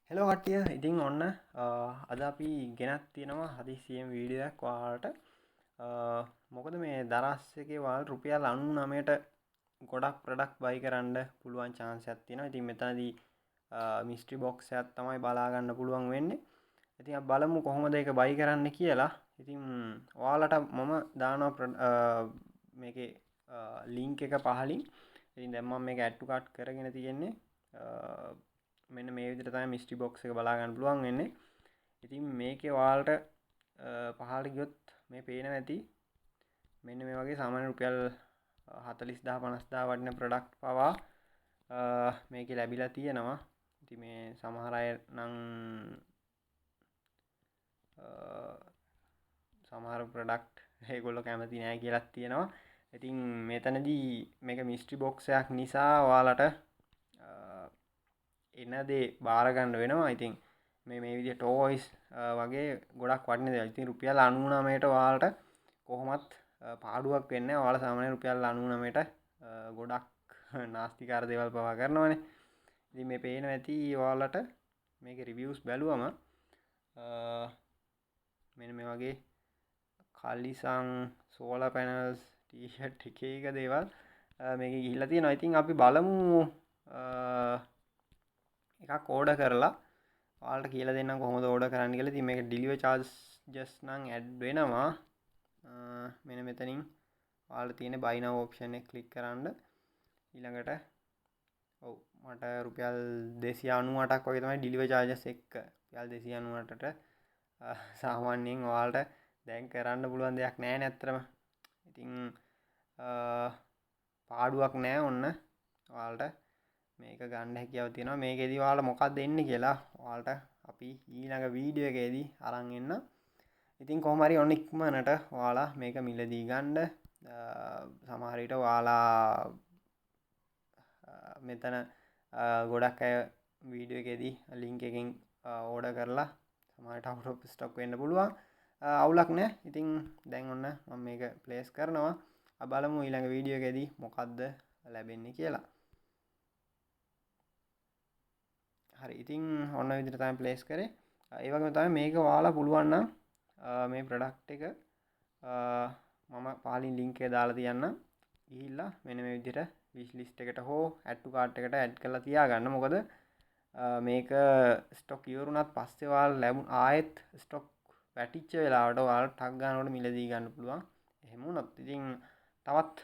Hello කට්ටිය ඉතින් ඔන්න අද අපි ගෙනත් තියෙනවා හදිසියෙන් වීඩියෝ එකක් ඔයාලට. මොකද මේ දරස් එකේ ඔයාලට රුපියල් 99ට ගොඩක් ප්‍රොඩක්ට් බයි කරන්න පුළුවන් chance එකක් තියෙනවා. ඉතින් මෙතනදී මිස්ට්‍රි බොක්ස් එකක් තමයි බලා ගන්න පුළුවන් වෙන්නේ. ඉතින් අපි බලමු කොහොමද ඒක බයි කරන්න කියලා. ඉතින් ඔයාලට මම දානවා මේකේ ලින්ක් එක පහලින්. ඉතින් දැන් මම මේක add to cart කරගෙන තියෙන්නේ. මෙන්න මේ විදිහට තමයි මිස්ට්‍රි බොක්ස් එක බලා ගන්න පුළුවන් වෙන්නේ. ඉතින් මේකේ ඔයාලට පහළට ගියොත් මේ පේනවා ඇති. මෙන්න මේ වගේ සාමාන්‍ය රුපියල් 40000 50000 වටින ප්‍රොඩක්ට් පවා මේකේ ලැබිලා තියෙනවා. ඉතින් මේ සමහර අය නම් සමහර ප්‍රොඩක්ට් ඒගොල්ලෝ කැමති නෑ කියලාත් තියෙනවා. ඉතින් මෙතනදී මේක මිස්ට්‍රි බොක්ස් එකක් නිසා ඔයාලට එන දේ බාර ගන්න වෙනවා. ඉතින් මේ විදිහට ටෝයිස් වගේ ගොඩක් වටින දේවල්. ඉතින් රුපියල් 99ට ඔයාලට කොහොමත් පාඩුවක් වෙන්නේ නැහැ. ඔයාලා සාමාන්‍යයෙන් රුපියල් 99ට ගොඩක් නාස්තිකාර දේවල් පවා කරනවානේ. ඉතින් මේ පේනවා ඇති ඔයාලට මේකේ රිවිව්ස් බැලුවම මෙන්න මේ වගේ කලිසම් සෝලාර් පැනල්ස් ටී-ෂර්ට් එක දේවල් මේකේ ගිහිල්ලා තියෙනවා. ඉතින් අපි බලමු එකක් ඕඩර් කරලා ඔයාලට කියලා දෙන්නම් කොහොමද ඕඩර් කරන්න කියලා. ඉතින් මේක ඩෙලිවරි charges නම් ඇඩ් වෙනවා. මෙන්න මෙතනින් ඔයාලට තියෙන buy now option එක ක්ලික් කරන්න. ඊළඟට ඔව් මට රුපියල් 298ක් වගේ තමයි ඩෙලිවරි charges එක්ක. රුපියල් 298ට සාමාන්‍යයෙන් ඔයාලට දැන් කරන්න පුළුවන් දෙයක් නැහැ නේ අත්‍තරම. ඉතින් පාඩුවක් නැහැ ඔන්න ඔයාලට මේක ගන්න හැකියාව තියෙනවා. මේකෙදි ඔයාලා මොකක්ද එන්නේ කියලා ඔයාලට අපි ඊළඟ වීඩියෝ එකේදී අරන් එන්න. ඉතින් කොහොම හරි ඔන්න ඉක්මනට ඔයාලා මේක මිලදී ගන්න. සමහර විට ඔයාලා මෙතන ගොඩක් අය වීඩියෝ එකේදී ලින්ක් එකෙන් ඕඩර් කරලා සමහරට out of stock වෙන්න පුළුවන්. අවුලක් නැහැ. ඉතින් දැන් ඔන්න මම මේක ප්ලේස් කරනවා. අපි බලමු ඊළඟ වීඩියෝ එකේදී මොකද්ද ලැබෙන්නේ කියලා. හරි ඉතින් ඔන්න විදිහට තමයි ප්ලේස් කරේ. ඒ වගේම තමයි මේක ඔයාලා පුළුවන් නම් මේ ප්‍රොඩක්ට් එක මම පහලින් ලින්ක් එක දාලා තියන්නම්. ගිහිල්ලා මෙන්න මේ විදිහට wish list එකට හෝ add to cart එකට add කරලා තියාගන්න. මොකද මේක ස්ටොක් ඉවරුණත් පස්සේ ඔයාලා ලැබුණ ආයෙත් ස්ටොක් වැටිච්ච වෙලාවට ඔයාලා ටක් ගන්නකොට මිලදී ගන්න පුළුවන්. එහෙම වුණොත් ඉතින් තවත්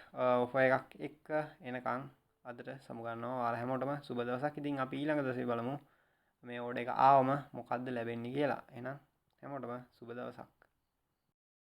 ඔෆර් එකක් එක්ක එනකන් අදට සමුගන්නවා. ඔයාලා හැමෝටම සුබ දවසක්. ඉතින් අපි ඊළඟ දවසේ බලමු මේ ඕඩර් එක ආවම මොකද්ද ලැබෙන්නේ කියලා. එහෙනම් හැමෝටම සුබ දවසක්.